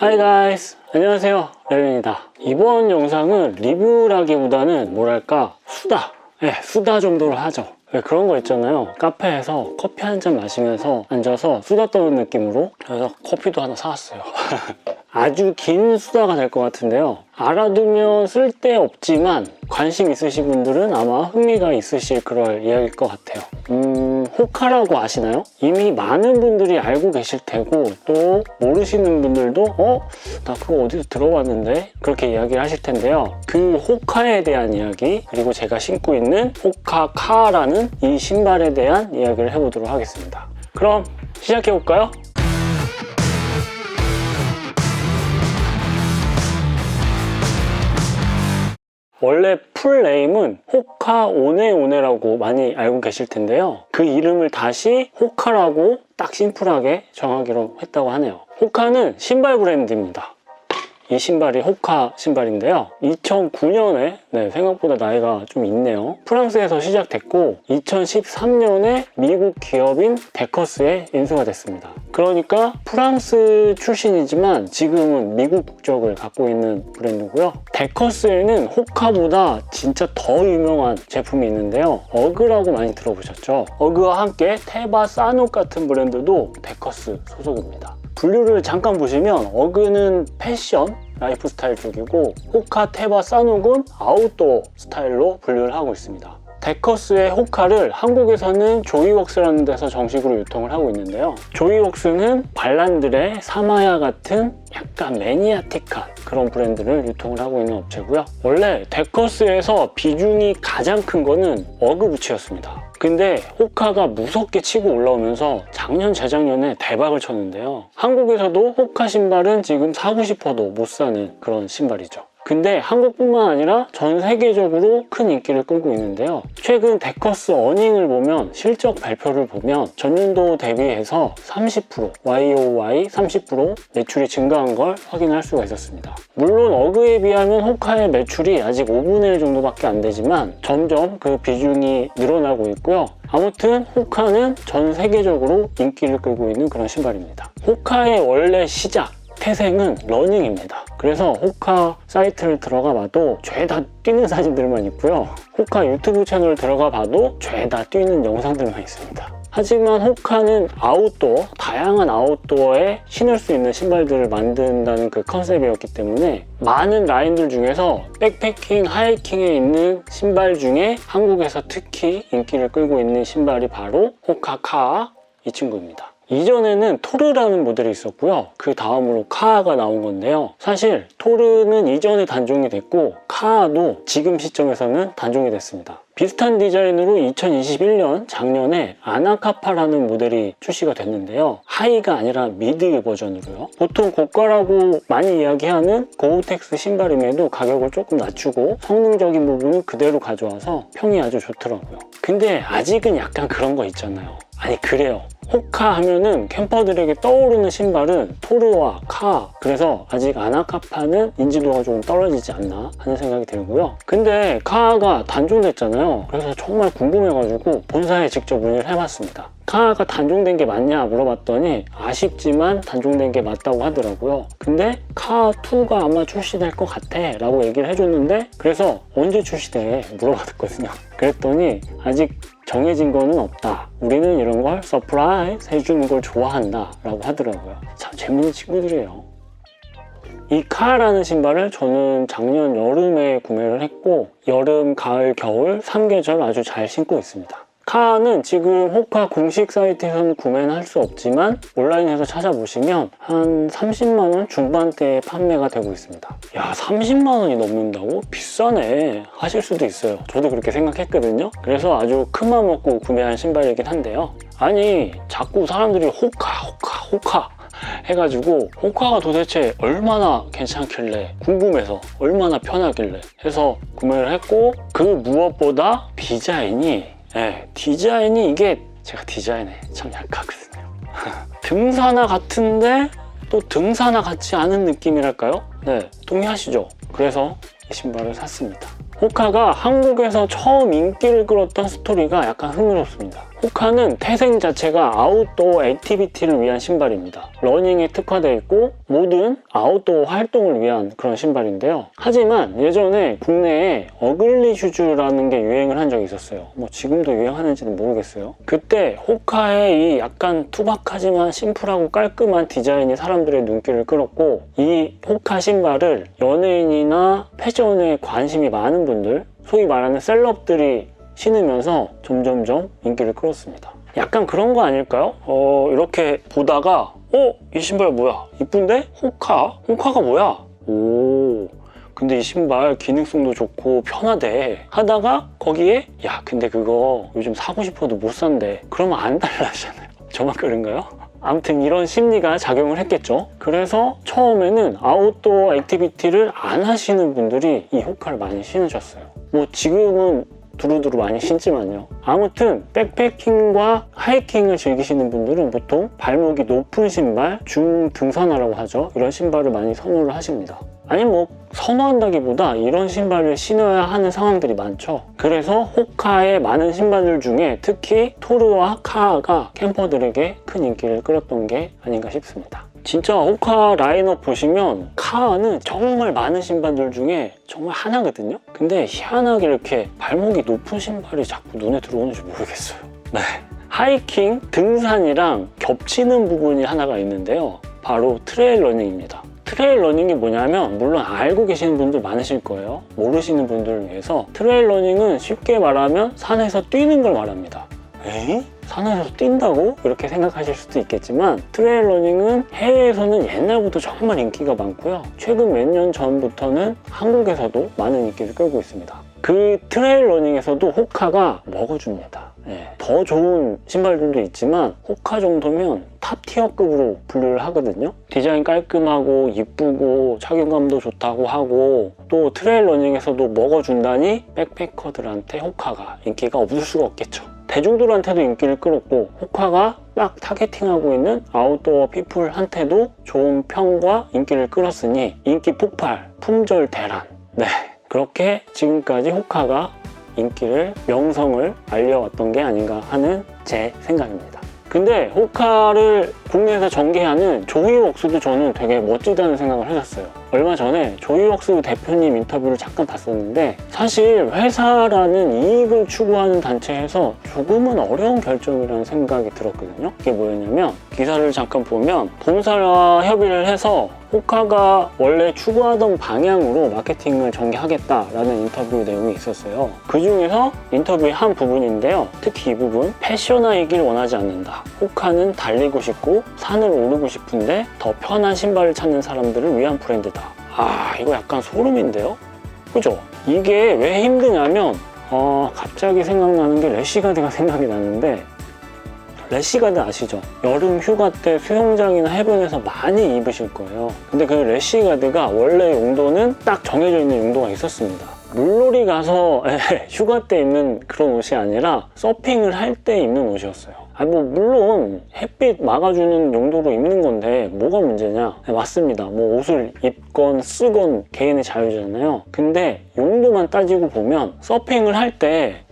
Hi guys! 안녕하세요, 레빈입니다. 이번 영상은 리뷰라기보다는 뭐랄까 수다 정도로 하죠. 그런 거 있잖아요, 카페에서 커피 한 잔 마시면서 앉아서 수다 떠는 느낌으로. 그래서 커피도 하나 사왔어요. 아주 긴 수다가 될 것 같은데요, 알아두면 쓸데없지만 관심 있으신 분들은 아마 흥미가 있으실 그럴 이야기일 것 같아요. 호카라고 아시나요? 이미 많은 분들이 알고 계실 테고, 또 모르시는 분들도 나 그거 어디서 들어봤는데? 그렇게 이야기를 하실 텐데요. 그 호카에 대한 이야기, 그리고 제가 신고 있는 호카 카라는 이 신발에 대한 이야기를 해보도록 하겠습니다. 그럼 시작해볼까요? 원래 풀네임은 호카 오네오네라고 많이 알고 계실 텐데요, 그 이름을 다시 호카라고 딱 심플하게 정하기로 했다고 하네요. 호카는 신발 브랜드입니다. 이 신발이 호카 신발인데요, 2009년에 생각보다 나이가 좀 있네요. 프랑스에서 시작됐고 2013년에 미국 기업인 데커스에 인수가 됐습니다. 그러니까 프랑스 출신이지만 지금은 미국 국적을 갖고 있는 브랜드고요. 데커스에는 호카보다 진짜 더 유명한 제품이 있는데요, 어그라고 많이 들어보셨죠? 어그와 함께 테바 사녹 같은 브랜드도 데커스 소속입니다. 분류를 잠깐 보시면 어그는 패션, 라이프 스타일 쪽이고, 호카, 테바, 사녹은 아웃도어 스타일로 분류를 하고 있습니다. 데커스의 호카를 한국에서는 조이웍스라는 데서 정식으로 유통을 하고 있는데요, 조이웍스는 발란드레, 사마야 같은 약간 매니아틱한 그런 브랜드를 유통을 하고 있는 업체고요. 원래 데커스에서 비중이 가장 큰 거는 어그 부츠였습니다. 근데 호카가 무섭게 치고 올라오면서 작년, 재작년에 대박을 쳤는데요, 한국에서도 호카 신발은 지금 사고 싶어도 못 사는 그런 신발이죠. 근데 한국뿐만 아니라 전 세계적으로 큰 인기를 끌고 있는데요, 최근 데커스 어닝을 보면, 실적 발표를 보면 전년도 대비해서 30% YOY 30% 매출이 증가한 걸 확인할 수가 있었습니다. 물론 어그에 비하면 호카의 매출이 아직 5분의 1 정도밖에 안 되지만 점점 그 비중이 늘어나고 있고요. 아무튼 호카는 전 세계적으로 인기를 끌고 있는 그런 신발입니다. 호카의 원래 시작 태생은 러닝입니다. 그래서 호카 사이트를 들어가 봐도 죄다 뛰는 사진들만 있고요, 호카 유튜브 채널 들어가 봐도 죄다 뛰는 영상들만 있습니다. 하지만 호카는 아웃도어, 다양한 아웃도어에 신을 수 있는 신발들을 만든다는 그 컨셉이었기 때문에 많은 라인들 중에서 백패킹, 하이킹에 있는 신발 중에 한국에서 특히 인기를 끌고 있는 신발이 바로 호카 카 이 친구입니다. 이전에는 토르라는 모델이 있었고요, 그 다음으로 카아가 나온 건데요, 사실 토르는 이전에 단종이 됐고 카아도 지금 시점에서는 단종이 됐습니다. 비슷한 디자인으로 2021년 작년에 아나카파라는 모델이 출시가 됐는데요, 하이가 아니라 미드 버전으로요. 보통 고가라고 많이 이야기하는 고우텍스 신발임에도 가격을 조금 낮추고 성능적인 부분은 그대로 가져와서 평이 아주 좋더라고요. 근데 아직은 약간 그런 거 있잖아요. 아니 그래요, 호카 하면은 캠퍼들에게 떠오르는 신발은 토르와 카, 그래서 아직 아나카파는 인지도가 좀 떨어지지 않나 하는 생각이 들고요. 근데 카가 단종됐잖아요. 그래서 정말 궁금해가지고 본사에 직접 문의를 해봤습니다. 카가 단종된 게 맞냐 물어봤더니 아쉽지만 단종된 게 맞다고 하더라고요. 근데 카2가 아마 출시될 것 같아 라고 얘기를 해줬는데, 그래서 언제 출시돼 물어봤거든요. 그랬더니 아직 정해진 거는 없다, 우리는 이런 걸 서프라이즈 해주는 걸 좋아한다 라고 하더라고요. 참 재밌는 친구들이에요. 이 카라는 신발을 저는 작년 여름에 구매를 했고 여름, 가을, 겨울 3계절 아주 잘 신고 있습니다. 카는 지금 호카 공식 사이트에서는 구매는 할 수 없지만 온라인에서 찾아보시면 한 30만원 중반대에 판매가 되고 있습니다. 야, 30만원이 넘는다고? 비싸네 하실 수도 있어요. 저도 그렇게 생각했거든요. 그래서 아주 큰맘 먹고 구매한 신발이긴 한데요, 아니 자꾸 사람들이 호카 해가지고 호카가 도대체 얼마나 괜찮길래 궁금해서, 얼마나 편하길래 해서 구매를 했고, 그 무엇보다 디자인이 이게 제가 디자인에 참 약하거든요. 등산화 같은데 또 등산화 같지 않은 느낌이랄까요? 동의하시죠? 그래서 이 신발을 샀습니다. 호카가 한국에서 처음 인기를 끌었던 스토리가 약간 흥미롭습니다. 호카는 태생 자체가 아웃도어 액티비티를 위한 신발입니다. 러닝에 특화되어 있고 모든 아웃도어 활동을 위한 그런 신발인데요. 하지만 예전에 국내에 어글리 슈즈라는 게 유행을 한 적이 있었어요. 뭐 지금도 유행하는지는 모르겠어요. 그때 호카의 이 약간 투박하지만 심플하고 깔끔한 디자인이 사람들의 눈길을 끌었고, 이 호카 신발을 연예인이나 패션에 관심이 많은 분들, 소위 말하는 셀럽들이 신으면서 점점점 인기를 끌었습니다. 약간 그런 거 아닐까요? 이렇게 보다가 이 신발 뭐야? 이쁜데? 호카가 뭐야? 오, 근데 이 신발 기능성도 좋고 편하대 하다가 거기에 야, 근데 그거 요즘 사고 싶어도 못 산대. 그러면 안 달라지잖아요. 저만 그런가요? 아무튼 이런 심리가 작용을 했겠죠. 그래서 처음에는 아웃도어 액티비티를 안 하시는 분들이 이 호카를 많이 신으셨어요. 뭐 지금은 두루두루 많이 신지만요. 아무튼 백패킹과 하이킹을 즐기시는 분들은 보통 발목이 높은 신발, 중등산화라고 하죠. 이런 신발을 많이 선호를 하십니다. 아니 뭐 선호한다기보다 이런 신발을 신어야 하는 상황들이 많죠. 그래서 호카의 많은 신발들 중에 특히 토르와 카아가 캠퍼들에게 큰 인기를 끌었던 게 아닌가 싶습니다. 진짜 호카 라인업 보시면 카아는 정말 많은 신발들 중에 정말 하나거든요. 근데 희한하게 이렇게 발목이 높은 신발이 자꾸 눈에 들어오는지 모르겠어요. 네. 하이킹, 등산이랑 겹치는 부분이 하나가 있는데요. 바로 트레일 러닝입니다. 트레일 러닝이 뭐냐면, 물론 알고 계시는 분들 많으실 거예요. 모르시는 분들을 위해서 트레일 러닝은 쉽게 말하면 산에서 뛰는 걸 말합니다. 에이? 산에서 뛴다고? 이렇게 생각하실 수도 있겠지만, 트레일 러닝은 해외에서는 옛날부터 정말 인기가 많고요. 최근 몇 년 전부터는 한국에서도 많은 인기를 끌고 있습니다. 그 트레일 러닝에서도 호카가 먹어줍니다. 더 좋은 신발들도 있지만 호카 정도면 탑 티어급으로 분류를 하거든요. 디자인 깔끔하고 이쁘고 착용감도 좋다고 하고, 또 트레일 러닝에서도 먹어준다니 백패커들한테 호카가 인기가 없을 수가 없겠죠. 대중들한테도 인기를 끌었고, 호카가 딱 타겟팅하고 있는 아웃도어 피플한테도 좋은 평과 인기를 끌었으니 인기 폭발, 품절 대란. 네, 그렇게 지금까지 호카가 인기를, 명성을 알려왔던 게 아닌가 하는 제 생각입니다. 근데 호카를 국내에서 전개하는 조이웍스도 저는 되게 멋지다는 생각을 했었어요. 얼마 전에 조이웍스 대표님 인터뷰를 잠깐 봤었는데, 사실 회사라는 이익을 추구하는 단체에서 조금은 어려운 결정이라는 생각이 들었거든요. 이게 뭐였냐면, 기사를 잠깐 보면 본사와 협의를 해서 호카가 원래 추구하던 방향으로 마케팅을 전개하겠다라는 인터뷰 내용이 있었어요. 그 중에서 인터뷰의 한 부분인데요. 특히 이 부분, 패셔너이길 원하지 않는다. 호카는 달리고 싶고 산을 오르고 싶은데 더 편한 신발을 찾는 사람들을 위한 브랜드다. 아, 이거 약간 소름인데요? 그죠? 이게 왜 힘드냐면 갑자기 생각나는 게 래시가드가 생각이 나는데, 래시가드 아시죠? 여름 휴가 때 수영장이나 해변에서 많이 입으실 거예요. 근데 그 래시가드가 원래 용도는 딱 정해져 있는 용도가 있었습니다. 물놀이 가서 휴가 때 입는 그런 옷이 아니라 서핑을 할 때 입는 옷이었어요. 뭐 물론 햇빛 막아주는 용도로 입는 건데 뭐가 문제냐? 맞습니다. 뭐 옷을 입건 쓰건 개인의 자유잖아요. 근데 용도만 따지고 보면 서핑을 할 때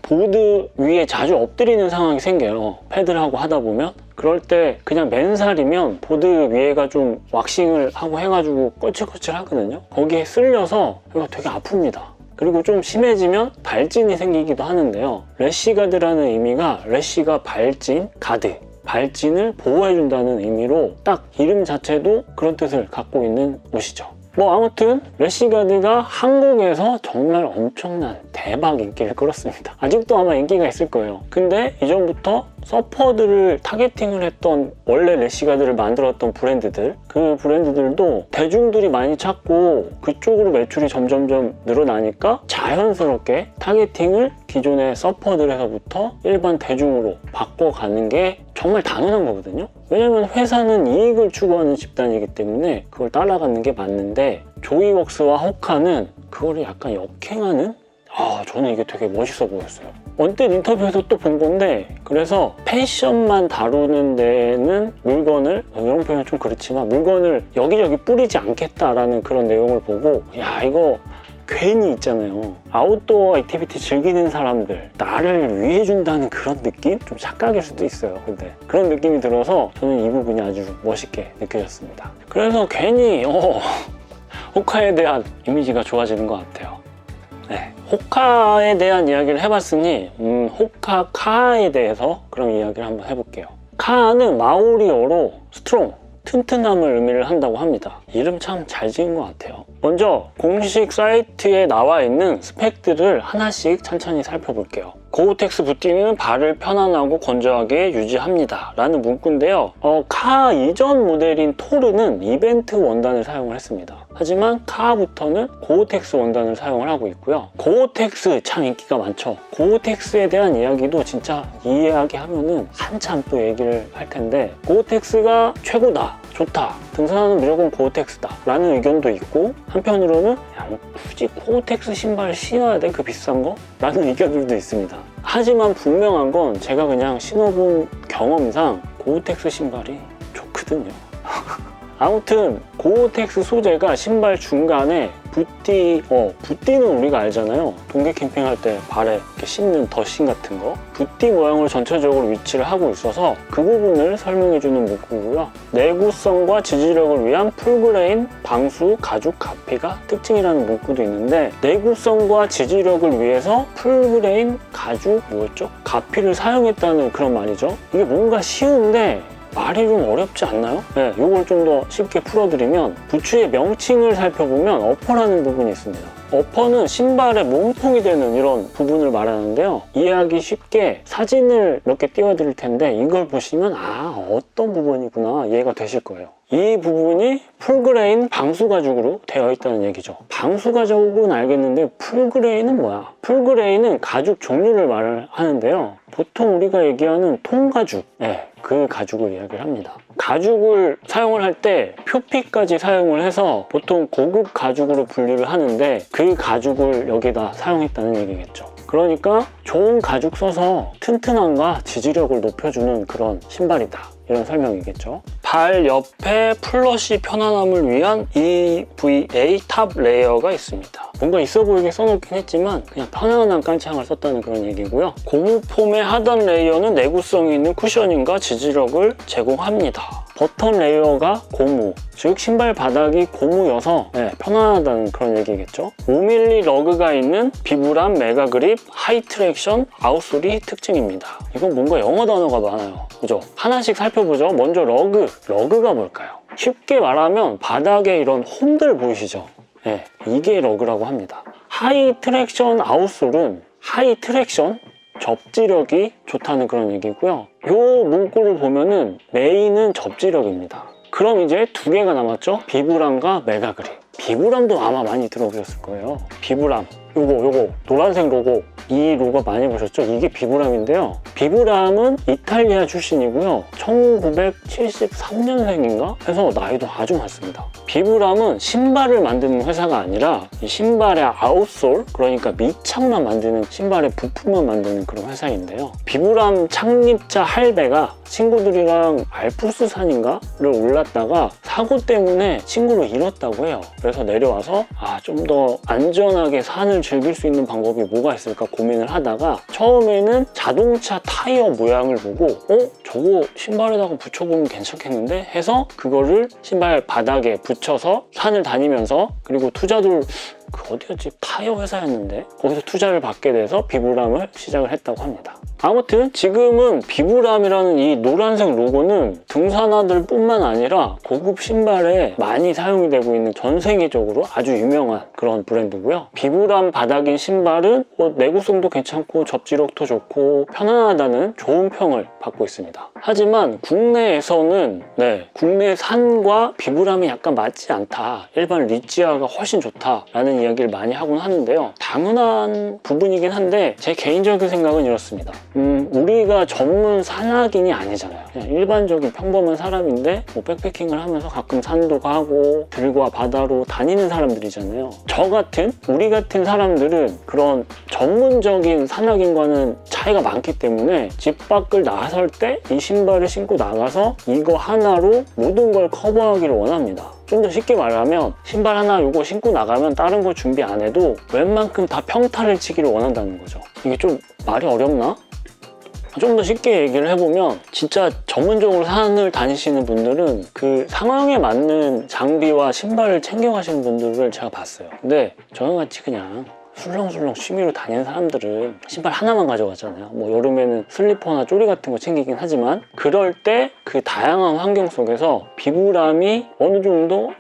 보드 위에 자주 엎드리는 상황이 생겨요. 패드를 하고 하다 보면. 그럴 때 그냥 맨살이면 보드 위에가 좀 왁싱을 하고 해가지고 거칠거칠 하거든요. 거기에 쓸려서 이거 되게 아픕니다. 그리고 좀 심해지면 발진이 생기기도 하는데요. 래시가드라는 의미가 래시가 발진, 가드, 발진을 보호해준다는 의미로 딱 이름 자체도 그런 뜻을 갖고 있는 옷이죠. 뭐 아무튼 래시가드가 한국에서 정말 엄청난 대박 인기를 끌었습니다. 아직도 아마 인기가 있을 거예요. 근데 이전부터 서퍼들을 타겟팅을 했던, 원래 래시가드를 만들었던 브랜드들, 그 브랜드들도 대중들이 많이 찾고 그쪽으로 매출이 점점점 늘어나니까 자연스럽게 타겟팅을 기존의 서퍼들에서부터 일반 대중으로 바꿔가는 게 정말 당연한 거거든요. 왜냐면 회사는 이익을 추구하는 집단이기 때문에 그걸 따라가는 게 맞는데, 조이웍스와 호카는 그거를 약간 역행하는? 저는 이게 되게 멋있어 보였어요. 언뜻 인터뷰에서 또 본 건데, 그래서 패션만 다루는 데는 물건을, 이런 표현은 좀 그렇지만 물건을 여기저기 뿌리지 않겠다라는 그런 내용을 보고, 야, 이거 괜히 있잖아요. 아웃도어 액티비티 즐기는 사람들, 나를 위해준다는 그런 느낌? 좀 착각일 수도 있어요. 근데 그런 느낌이 들어서 저는 이 부분이 아주 멋있게 느껴졌습니다. 그래서 괜히 호카에 대한 이미지가 좋아지는 것 같아요. 네, 호카에 대한 이야기를 해봤으니 호카 카에 대해서 그런 이야기를 한번 해볼게요. 카는 마오리어로 스트롱, 튼튼함을 의미를 한다고 합니다. 이름 참 잘 지은 것 같아요. 먼저 공식 사이트에 나와 있는 스펙들을 하나씩 천천히 살펴볼게요. 고우텍스 부티는 발을 편안하고 건조하게 유지합니다 라는 문구인데요. 카 이전 모델인 토르는 이벤트 원단을 사용을 했습니다. 하지만 카부터는 고우텍스 원단을 사용을 하고 있고요. 고우텍스 참 인기가 많죠. 고우텍스에 대한 이야기도 진짜 이 이야기 하면은 한참 또 얘기를 할 텐데, 고우텍스가 최고다, 좋다, 등산화는 무조건 고우텍스다 라는 의견도 있고, 한편으로는 야, 뭐 굳이 고우텍스 신발을 신어야 돼? 그 비싼 거? 라는 의견들도 있습니다. 하지만 분명한 건 제가 그냥 신어본 경험상 고우텍스 신발이 좋거든요. 아무튼 고우텍스 소재가 신발 중간에 부티는 우리가 알잖아요. 동계 캠핑할 때 발에 이렇게 신는 덧신 같은 거, 부티 모양으로 전체적으로 위치를 하고 있어서 그 부분을 설명해주는 문구고요. 내구성과 지지력을 위한 풀그레인 방수 가죽 가피가 특징이라는 문구도 있는데, 내구성과 지지력을 위해서 풀그레인 가죽 가피를 사용했다는 그런 말이죠. 이게 뭔가 쉬운데 말이 좀 어렵지 않나요? 네, 이걸 좀 더 쉽게 풀어드리면, 부츠의 명칭을 살펴보면 어퍼라는 부분이 있습니다. 어퍼는 신발의 몸통이 되는 이런 부분을 말하는데요. 이해하기 쉽게 사진을 몇 개 띄워드릴 텐데 이걸 보시면 어떤 부분이구나 이해가 되실 거예요. 이 부분이 풀그레인 방수가죽으로 되어 있다는 얘기죠. 방수가죽은 알겠는데 풀그레인은 뭐야? 풀그레인은 가죽 종류를 말을 하는데요. 보통 우리가 얘기하는 통가죽, 그 가죽을 이야기를 합니다. 가죽을 사용을 할 때 표피까지 사용을 해서 보통 고급 가죽으로 분류를 하는데, 그 가죽을 여기다 사용했다는 얘기겠죠. 그러니까 좋은 가죽 써서 튼튼함과 지지력을 높여주는 그런 신발이다, 이런 설명이겠죠. 발 옆에 플러시 편안함을 위한 EVA 탑 레이어가 있습니다. 뭔가 있어 보이게 써놓긴 했지만 그냥 편안한 깐창을 썼다는 그런 얘기고요. 고무 폼의 하단 레이어는 내구성이 있는 쿠셔닝과 지지력을 제공합니다. 버튼 레이어가 고무, 즉 신발 바닥이 고무여서 편안하다는 그런 얘기겠죠. 5mm 러그가 있는 비브람 메가 그립 하이 트랙션 아웃솔이 특징입니다. 이건 뭔가 영어 단어가 많아요, 그죠? 하나씩 살펴보죠. 먼저 러그가 뭘까요? 쉽게 말하면 바닥에 이런 홈들 보이시죠? 이게 러그라고 합니다. 하이 트랙션 아웃솔은 하이 트랙션, 접지력이 좋다는 그런 얘기고요. 이 문구를 보면은 메인은 접지력입니다. 그럼 이제 두 개가 남았죠? 비브람과 메가그립. 비브람도 아마 많이 들어보셨을 거예요. 비브람, 요거 노란색 로고, 이 로고 많이 보셨죠? 이게 비브람인데요. 비브람은 이탈리아 출신이고요. 1973년생인가? 해서 나이도 아주 많습니다. 비브람은 신발을 만드는 회사가 아니라 이 신발의 아웃솔, 그러니까 밑창만 만드는, 신발의 부품만 만드는 그런 회사인데요. 비브람 창립자 할배가 친구들이랑 알프스 산인가를 올랐다가 사고 때문에 친구를 잃었다고 해요. 그래서 내려와서 좀 더 안전하게 산을 즐길 수 있는 방법이 뭐가 있을까 고민을 하다가 처음에는 자동차 타이어 모양을 보고 저거 신발에다가 붙여보면 괜찮겠는데 해서 그거를 신발 바닥에 붙여서 산을 다니면서, 그리고 투자도 어디였지? 타이어 회사였는데 거기서 투자를 받게 돼서 비브람을 시작을 했다고 합니다. 아무튼 지금은 비브람이라는 이 노란색 로고는 등산화들 뿐만 아니라 고급 신발에 많이 사용이 되고 있는 전 세계적으로 아주 유명한 그런 브랜드고요. 비브람 바닥인 신발은 내구성도 괜찮고 접지력도 좋고 편안하다는 좋은 평을 받고 있습니다. 하지만 국내에서는 국내 산과 비브람이 약간 맞지 않다, 일반 리치아가 훨씬 좋다라는 이야기를 많이 하곤 하는데요. 당연한 부분이긴 한데 제 개인적인 생각은 이렇습니다. 우리가 전문 산악인이 아니잖아요. 그냥 일반적인 평범한 사람인데 백패킹을 하면서 가끔 산도 가고 들과 바다로 다니는 사람들이잖아요. 우리 같은 사람들은 그런 전문적인 산악인과는 차이가 많기 때문에 집 밖을 나설 때 이 신발을 신고 나가서 이거 하나로 모든 걸 커버하기를 원합니다. 좀 더 쉽게 말하면 신발 하나 요거 신고 나가면 다른 거 준비 안 해도 웬만큼 다 평타를 치기를 원한다는 거죠. 이게 좀 말이 어렵나? 좀 더 쉽게 얘기를 해보면 진짜 전문적으로 산을 다니시는 분들은 그 상황에 맞는 장비와 신발을 챙겨가시는 분들을 제가 봤어요. 근데 저랑 같이 그냥 술렁술렁 취미로 다니는 사람들은 신발 하나만 가져가잖아요. 뭐 여름에는 슬리퍼나 쪼리 같은 거 챙기긴 하지만 그럴 때 그 다양한 환경 속에서 비브람이 어느 정도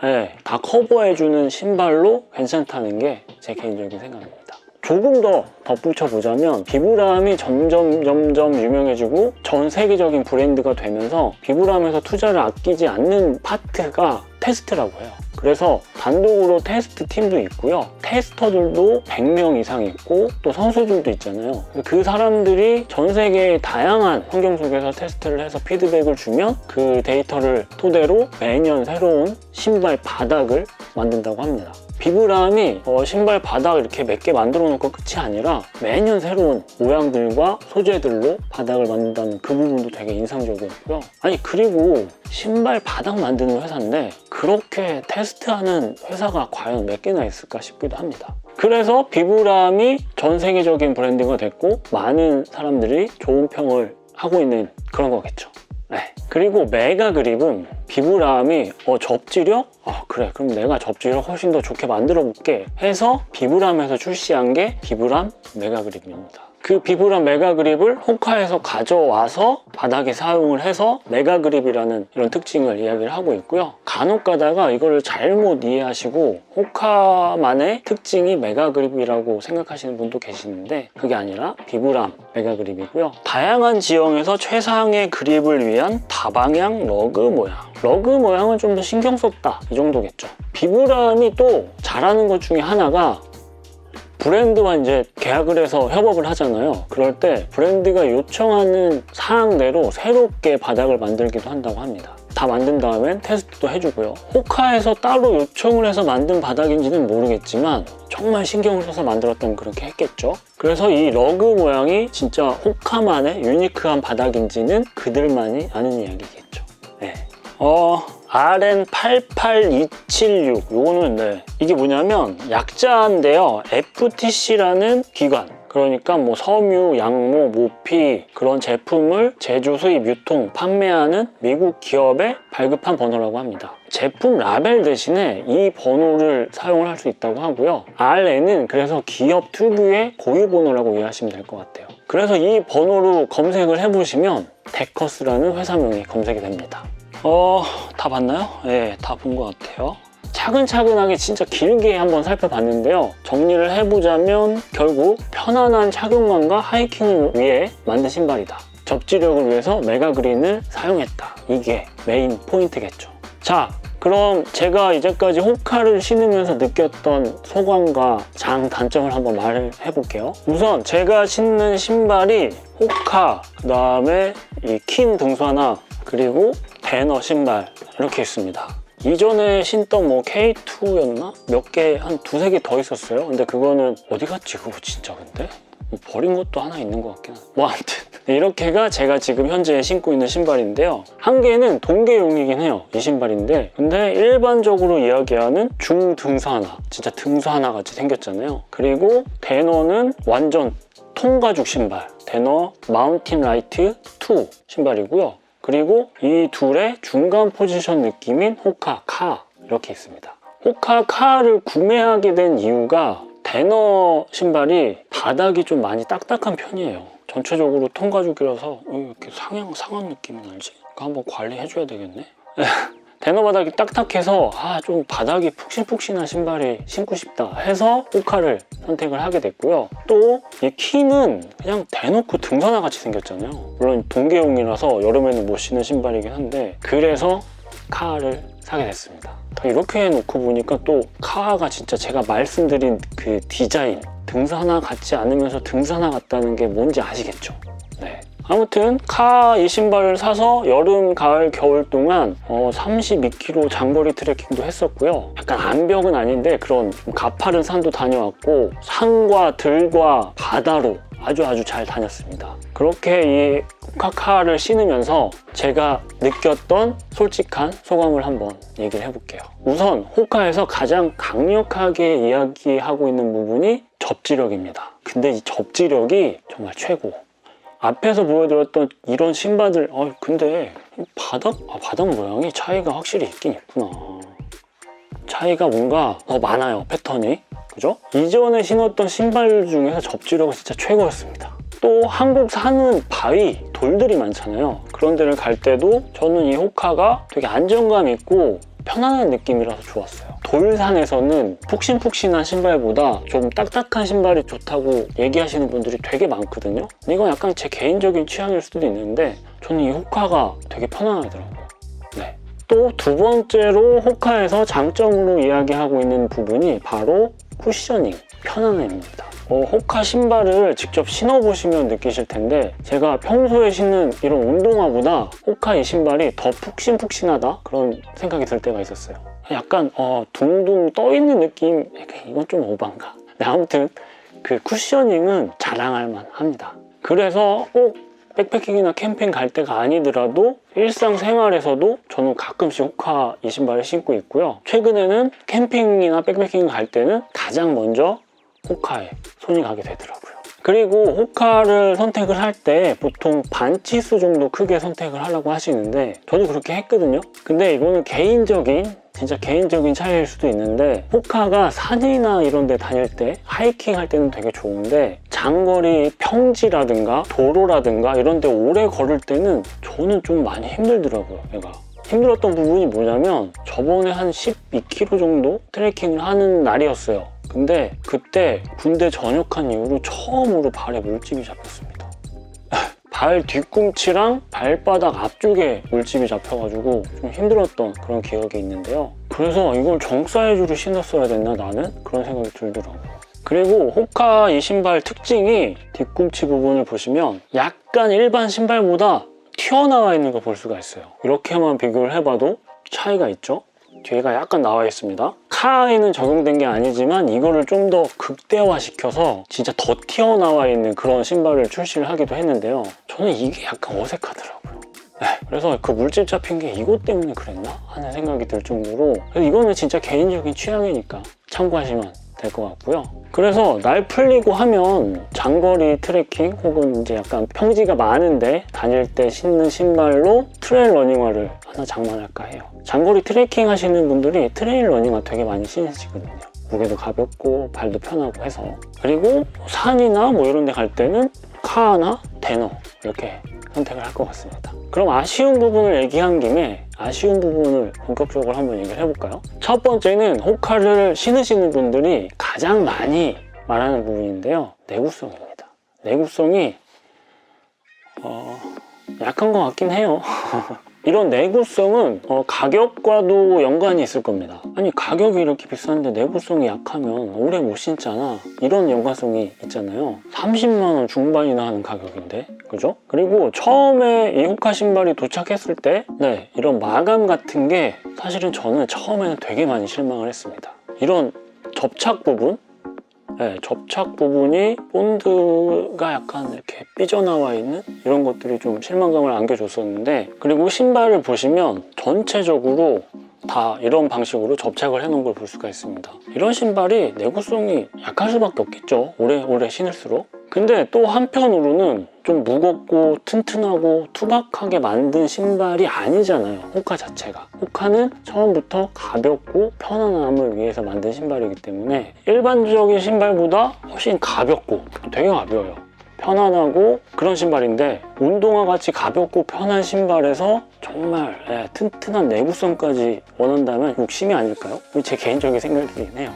다 커버해주는 신발로 괜찮다는 게 제 개인적인 생각입니다. 조금 더 덧붙여 보자면 비브람이 점점 유명해지고 전 세계적인 브랜드가 되면서 비브람에서 투자를 아끼지 않는 파트가 테스트라고 해요. 그래서 단독으로 테스트 팀도 있고요. 테스터들도 100명 이상 있고 또 선수들도 있잖아요. 그 사람들이 전 세계의 다양한 환경 속에서 테스트를 해서 피드백을 주면 그 데이터를 토대로 매년 새로운 신발 바닥을 만든다고 합니다. 비브람이 신발 바닥 이렇게 몇 개 만들어 놓고 끝이 아니라 매년 새로운 모양들과 소재들로 바닥을 만든다는 그 부분도 되게 인상적이었고요. 아니 그리고 신발 바닥 만드는 회사인데 그렇게 테스트하는 회사가 과연 몇 개나 있을까 싶기도 합니다. 그래서 비브람이 전 세계적인 브랜드가 됐고 많은 사람들이 좋은 평을 하고 있는 그런 거겠죠. 네. 그리고 메가그립은 비브람이 접지력? 그래 그럼 내가 접지력 훨씬 더 좋게 만들어 볼게 해서 비브람에서 출시한 게 비브람 메가그립입니다. 그 비브람 메가그립을 호카에서 가져와서 바닥에 사용을 해서 메가그립이라는 이런 특징을 이야기를 하고 있고요. 간혹 가다가 이거를 잘못 이해하시고 호카만의 특징이 메가그립이라고 생각하시는 분도 계시는데 그게 아니라 비브람 메가그립이고요. 다양한 지형에서 최상의 그립을 위한 다방향 러그 모양. 러그 모양은 좀 더 신경 썼다 이 정도겠죠. 비브람이 또 잘하는 것 중에 하나가 브랜드와 이제 계약을 해서 협업을 하잖아요. 그럴 때 브랜드가 요청하는 사항대로 새롭게 바닥을 만들기도 한다고 합니다. 다 만든 다음엔 테스트도 해주고요. 호카에서 따로 요청을 해서 만든 바닥인지는 모르겠지만 정말 신경을 써서 만들었다면 그렇게 했겠죠. 그래서 이 러그 모양이 진짜 호카만의 유니크한 바닥인지는 그들만이 아는 이야기겠죠. 네. RN88276 요거는 이게 뭐냐면 약자인데요. FTC라는 기관 그러니까 뭐 섬유, 양모, 모피 그런 제품을 제조, 수입, 유통, 판매하는 미국 기업의 발급한 번호라고 합니다. 제품 라벨 대신에 이 번호를 사용을 할 수 있다고 하고요. RN은 그래서 기업 특유의 고유 번호라고 이해하시면 될 것 같아요. 그래서 이 번호로 검색을 해보시면 데커스라는 회사명이 검색이 됩니다. 다 봤나요? 네, 다 본 것 같아요. 차근차근하게 진짜 길게 한번 살펴봤는데요. 정리를 해보자면 결국 편안한 착용감과 하이킹을 위해 만든 신발이다. 접지력을 위해서 메가그린을 사용했다. 이게 메인 포인트겠죠. 자, 그럼 제가 이제까지 호카를 신으면서 느꼈던 소감과 장단점을 한번 말을 해볼게요. 우선 제가 신는 신발이 호카, 그 다음에 이 킨 등산화, 그리고 배너 신발 이렇게 있습니다. 이전에 신던 뭐 K2였나? 몇 개, 한 두세 개 더 있었어요. 근데 그거는 어디 갔지 그거 진짜 근데? 뭐 버린 것도 하나 있는 것 같긴 한데 뭐 아무튼 이렇게가 제가 지금 현재 신고 있는 신발인데요. 한 개는 동계용이긴 해요. 이 신발인데 근데 일반적으로 이야기하는 중등산화, 진짜 등산화 같이 생겼잖아요. 그리고 데너는 완전 통가죽 신발, 데너 마운틴 라이트 2 신발이고요. 그리고 이 둘의 중간 포지션 느낌인 호카, 카 이렇게 있습니다. 호카, 카를 구매하게 된 이유가 데너 신발이 바닥이 좀 많이 딱딱한 편이에요. 전체적으로 통가죽이라서 이렇게 상한 느낌이 나지? 그거 한번 관리해줘야 되겠네. 데너 바닥이 딱딱해서 좀 바닥이 푹신푹신한 신발이 신고 싶다 해서 호카를 선택을 하게 됐고요. 또 이 키는 그냥 대놓고 등산화 같이 생겼잖아요. 물론 동계용이라서 여름에는 못 신는 신발이긴 한데 그래서 카를 사게 됐습니다. 이렇게 해놓고 보니까 또 카가 진짜 제가 말씀드린 그 디자인 등산화 같지 않으면서 등산화 같다는 게 뭔지 아시겠죠? 네. 아무튼 카 이 신발을 사서 여름, 가을, 겨울 동안 32km 장거리 트레킹도 했었고요. 약간 암벽은 아닌데 그런 가파른 산도 다녀왔고 산과 들과 바다로 아주 잘 다녔습니다. 그렇게 이 호카카를 신으면서 제가 느꼈던 솔직한 소감을 한번 얘기를 해볼게요. 우선 호카에서 가장 강력하게 이야기하고 있는 부분이 접지력입니다. 근데 이 접지력이 정말 최고. 앞에서 보여드렸던 이런 신발들, 근데 바닥 모양이 차이가 확실히 있긴 있구나. 차이가 뭔가 더 많아요, 패턴이. 그죠? 이전에 신었던 신발 중에서 접지력은 진짜 최고였습니다. 또 한국 사는 바위, 돌들이 많잖아요. 그런 데를 갈 때도 저는 이 호카가 되게 안정감 있고 편안한 느낌이라서 좋았어요. 돌산에서는 푹신푹신한 신발보다 좀 딱딱한 신발이 좋다고 얘기하시는 분들이 되게 많거든요. 이건 약간 제 개인적인 취향일 수도 있는데 저는 이 호카가 되게 편안하더라고요. 네. 또 두 번째로 호카에서 장점으로 이야기하고 있는 부분이 바로 쿠셔닝, 편안함입니다. 호카 신발을 직접 신어보시면 느끼실 텐데 제가 평소에 신는 이런 운동화보다 호카 이 신발이 더 푹신푹신하다 그런 생각이 들 때가 있었어요. 약간 둥둥 떠있는 느낌, 이건 좀 오반가. 네, 아무튼 그 쿠셔닝은 자랑할 만합니다. 그래서 꼭 백패킹이나 캠핑 갈 때가 아니더라도 일상생활에서도 저는 가끔씩 호카 이 신발을 신고 있고요. 최근에는 캠핑이나 백패킹 갈 때는 가장 먼저 호카에 손이 가게 되더라고요. 그리고 호카를 선택을 할 때 보통 반치수 정도 크게 선택을 하려고 하시는데 저도 그렇게 했거든요. 근데 이거는 진짜 개인적인 차이일 수도 있는데 호카가 산이나 이런 데 다닐 때 하이킹 할 때는 되게 좋은데 장거리 평지라든가 도로라든가 이런 데 오래 걸을 때는 저는 좀 많이 힘들더라고요. 얘가 힘들었던 부분이 뭐냐면 저번에 한 12km 정도 트레킹을 하는 날이었어요. 근데 그때 군대 전역한 이후로 처음으로 발에 물집이 잡혔습니다. 발 뒤꿈치랑 발바닥 앞쪽에 물집이 잡혀가지고 좀 힘들었던 그런 기억이 있는데요. 그래서 이걸 정 사이즈로 신었어야 됐나 나는? 그런 생각이 들더라고요. 그리고 호카 이 신발 특징이 뒤꿈치 부분을 보시면 약간 일반 신발보다 튀어나와 있는 걸 볼 수가 있어요. 이렇게만 비교를 해봐도 차이가 있죠? 뒤에가 약간 나와 있습니다. 카에는 적용된 게 아니지만 이거를 좀 더 극대화시켜서 진짜 더 튀어나와 있는 그런 신발을 출시를 하기도 했는데요. 저는 이게 약간 어색하더라고요. 네, 그래서 그 물집 잡힌 게 이것 때문에 그랬나? 하는 생각이 들 정도로 이거는 진짜 개인적인 취향이니까 참고하시면 될 것 같고요. 그래서 날 풀리고 하면 장거리 트레킹 혹은 이제 약간 평지가 많은데 다닐 때 신는 신발로 트레일 러닝화를 하나 장만할까 해요. 장거리 트레킹 하시는 분들이 트레일 러닝화 되게 많이 신으시거든요. 무게도 가볍고 발도 편하고 해서. 그리고 산이나 뭐 이런 데 갈 때는 카나 데너 이렇게 선택을 할 것 같습니다. 그럼 아쉬운 부분을 얘기한 김에 아쉬운 부분을 본격적으로 한번 얘기를 해볼까요? 첫 번째는 호카를 신으시는 분들이 가장 많이 말하는 부분인데요. 내구성입니다. 내구성이 약한 것 같긴 해요. 이런 내구성은 가격과도 연관이 있을 겁니다. 아니 가격이 이렇게 비싼데 내구성이 약하면 오래 못 신잖아. 이런 연관성이 있잖아요. 30만 원 중반이나 하는 가격인데 그죠? 그리고 처음에 이 호카 신발이 도착했을 때 이런 마감 같은 게 사실은 저는 처음에는 되게 많이 실망을 했습니다. 이런 접착 부분 접착 부분이 본드가 약간 이렇게 삐져나와 있는 이런 것들이 좀 실망감을 안겨줬었는데 그리고 신발을 보시면 전체적으로 다 이런 방식으로 접착을 해놓은 걸 볼 수가 있습니다. 이런 신발이 내구성이 약할 수밖에 없겠죠. 오래 신을수록. 근데 또 한편으로는 좀 무겁고 튼튼하고 투박하게 만든 신발이 아니잖아요. 호카 자체가. 호카는 처음부터 가볍고 편안함을 위해서 만든 신발이기 때문에 일반적인 신발보다 훨씬 가볍고 되게 가벼워요. 편안하고 그런 신발인데 운동화 같이 가볍고 편한 신발에서 정말 튼튼한 내구성까지 원한다면 욕심이 아닐까요? 제 개인적인 생각이긴 해요.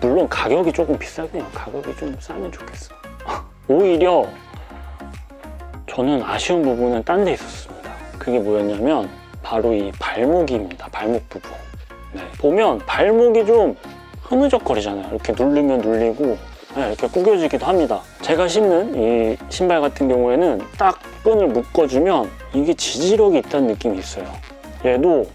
물론 가격이 조금 비싸긴 해요. 가격이 좀 싸면 좋겠어. 오히려 저는 아쉬운 부분은 딴 데 있었습니다. 그게 뭐였냐면 바로 이 발목입니다. 발목 부분. 보면 발목이 좀 흐느적거리잖아요. 이렇게 누르면 눌리고 이렇게 구겨지기도 합니다. 제가 신는 이 신발 같은 경우에는 딱 끈을 묶어주면 이게 지지력이 있다는 느낌이 있어요. 얘도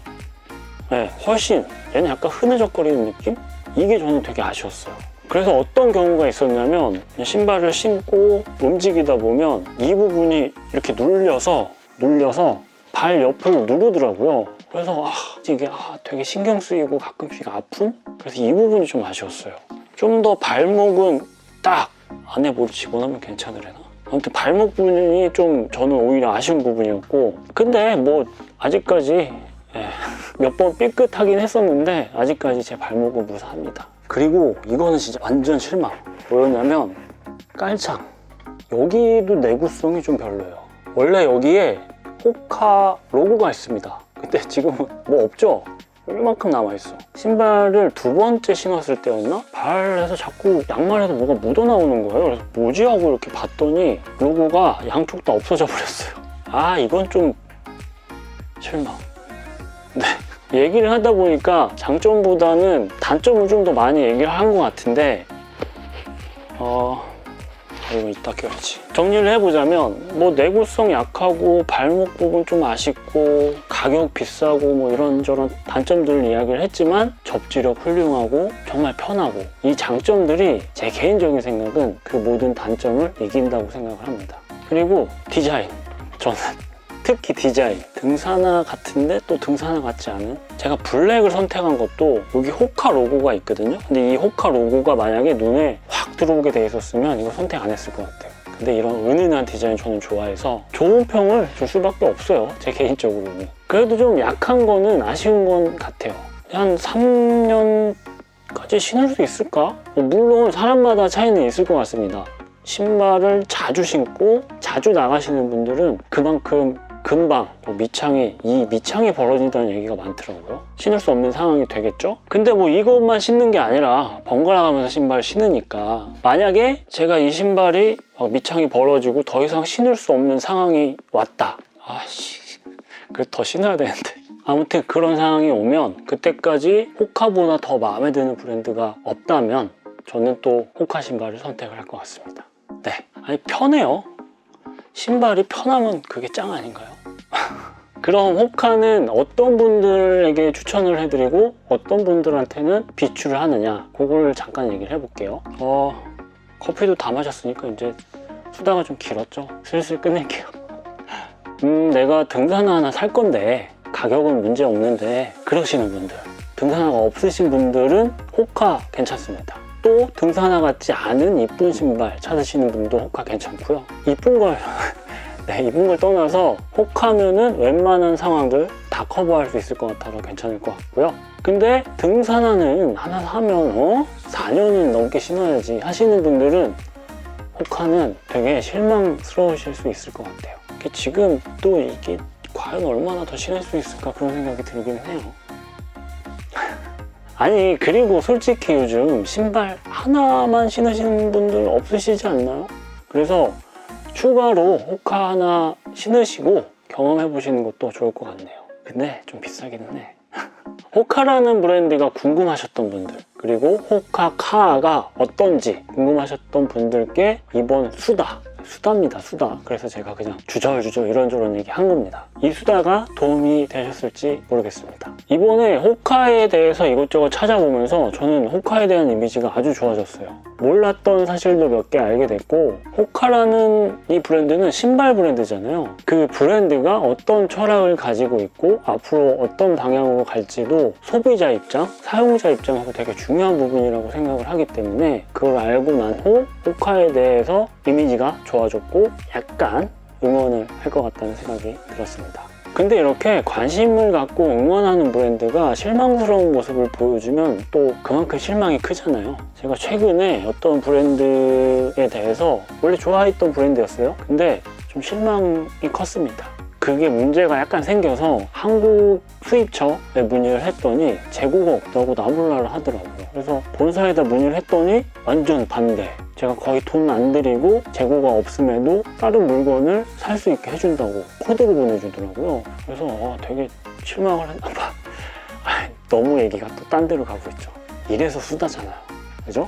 훨씬 얘는 약간 흐느적거리는 느낌? 이게 저는 되게 아쉬웠어요. 그래서 어떤 경우가 있었냐면 신발을 신고 움직이다 보면 이 부분이 이렇게 눌려서 발 옆을 누르더라고요. 그래서 이게 되게 신경 쓰이고 가끔씩 아픈? 그래서 이 부분이 좀 아쉬웠어요. 좀 더 발목은 딱 안에 뭘 집어넣으면 괜찮으려나? 아무튼 발목 부분이 좀 저는 오히려 아쉬운 부분이었고, 근데 뭐 아직까지 몇 번 삐끗하긴 했었는데 아직까지 제 발목은 무사합니다. 그리고 이거는 진짜 완전 실망. 뭐였냐면 깔창, 여기도 내구성이 좀 별로예요. 원래 여기에 호카 로고가 있습니다. 근데 지금은 뭐 없죠? 이만큼 남아있어. 신발을 두 번째 신었을 때였나? 발에서 자꾸 양말에서 뭐가 묻어나오는 거예요. 그래서 뭐지 하고 이렇게 봤더니 로고가 양쪽 다 없어져 버렸어요. 이건 좀 실망. 네. 얘기를 하다 보니까 장점보다는 단점을 좀 더 많이 얘기를 한 것 같은데 이거 이따 껴야지. 정리를 해보자면 뭐 내구성 약하고 발목 부분 좀 아쉽고 가격 비싸고 뭐 이런저런 단점들을 이야기를 했지만 접지력 훌륭하고 정말 편하고, 이 장점들이 제 개인적인 생각은 그 모든 단점을 이긴다고 생각을 합니다. 그리고 디자인, 저는 특히 디자인, 등산화 같은데 또 등산화 같지 않은, 제가 블랙을 선택한 것도 여기 호카 로고가 있거든요. 근데 이 호카 로고가 만약에 눈에 확 들어오게 돼 있었으면 이거 선택 안 했을 것 같아요. 근데 이런 은은한 디자인 저는 좋아해서 좋은 평을 줄 수밖에 없어요, 제 개인적으로는. 그래도 좀 약한 거는 아쉬운 건 같아요. 한 3년까지 신을 수 있을까? 물론 사람마다 차이는 있을 것 같습니다. 신발을 자주 신고 자주 나가시는 분들은 그만큼 금방 밑창이 벌어진다는 얘기가 많더라고요. 신을 수 없는 상황이 되겠죠? 근데 뭐 이것만 신는 게 아니라 번갈아 가면서 신발을 신으니까, 만약에 제가 이 신발이 밑창이 벌어지고 더 이상 신을 수 없는 상황이 왔다. 그래도 더 신어야 되는데. 아무튼 그런 상황이 오면 그때까지 호카보다 더 마음에 드는 브랜드가 없다면 저는 또 호카 신발을 선택을 할 것 같습니다. 네, 편해요. 신발이 편하면 그게 짱 아닌가요? 그럼 호카는 어떤 분들에게 추천을 해드리고 어떤 분들한테는 비추를 하느냐, 그걸 잠깐 얘기를 해볼게요. 커피도 다 마셨으니까 이제 수다가 좀 길었죠? 슬슬 끝낼게요. 내가 등산화 하나 살 건데 가격은 문제 없는데 그러시는 분들, 등산화가 없으신 분들은 호카 괜찮습니다. 또 등산화 같지 않은 이쁜 신발 찾으시는 분도 호카 괜찮고요. 이쁜 걸 떠나서 호카면은 웬만한 상황들 다 커버할 수 있을 것 같아서 괜찮을 것 같고요. 근데 등산화는 하나 사면 4년은 넘게 신어야지 하시는 분들은 호카는 되게 실망스러우실 수 있을 것 같아요. 지금 또 이게 과연 얼마나 더 신을 수 있을까 그런 생각이 들긴 해요. 그리고 솔직히 요즘 신발 하나만 신으시는 분들 없으시지 않나요? 그래서 추가로 호카 하나 신으시고 경험해 보시는 것도 좋을 것 같네요. 근데 좀 비싸기는 해. 호카라는 브랜드가 궁금하셨던 분들, 그리고 호카 카가 어떤지 궁금하셨던 분들께 이번 수다입니다, 수다. 그래서 제가 그냥 주저주저 이런저런 얘기 한 겁니다. 이 수다가 도움이 되셨을지 모르겠습니다. 이번에 호카에 대해서 이것저것 찾아보면서 저는 호카에 대한 이미지가 아주 좋아졌어요. 몰랐던 사실도 몇 개 알게 됐고, 호카라는 이 브랜드는 신발 브랜드잖아요. 그 브랜드가 어떤 철학을 가지고 있고 앞으로 어떤 방향으로 갈지도 소비자 입장, 사용자 입장에서 되게 중요한 부분이라고 생각을 하기 때문에 그걸 알고 난 후 호카에 대해서 이미지가 좋아졌고 약간 응원을 할 것 같다는 생각이 들었습니다. 근데 이렇게 관심을 갖고 응원하는 브랜드가 실망스러운 모습을 보여주면 또 그만큼 실망이 크잖아요. 제가 최근에 어떤 브랜드에 대해서 원래 좋아했던 브랜드였어요. 근데 좀 실망이 컸습니다. 그게 문제가 약간 생겨서 한국 수입처에 문의를 했더니 재고가 없다고 나몰라를 하더라고요. 그래서 본사에다 문의를 했더니 완전 반대. 제가 거의 돈 안 들이고 재고가 없음에도 다른 물건을 살 수 있게 해준다고 코드를 보내주더라고요. 그래서 되게 실망을 했나 봐. 너무 얘기가 또 딴 데로 가고 있죠. 이래서 수다잖아요. 그죠?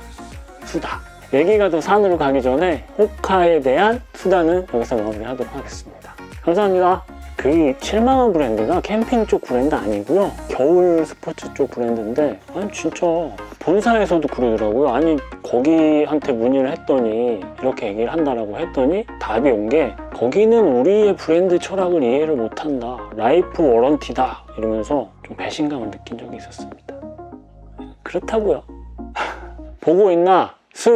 수다. 얘기가 더 산으로 가기 전에 호카에 대한 수다는 여기서 마무리하도록 하겠습니다. 감사합니다. 그 실망한 브랜드가 캠핑 쪽 브랜드 아니고요. 겨울 스포츠 쪽 브랜드인데 진짜 본사에서도 그러더라고요. 거기한테 문의를 했더니 이렇게 얘기를 한다라고 했더니 답이 온 게 거기는 우리의 브랜드 철학을 이해를 못한다, 라이프 워런티다 이러면서 좀 배신감을 느낀 적이 있었습니다. 그렇다고요. 보고 있나? 스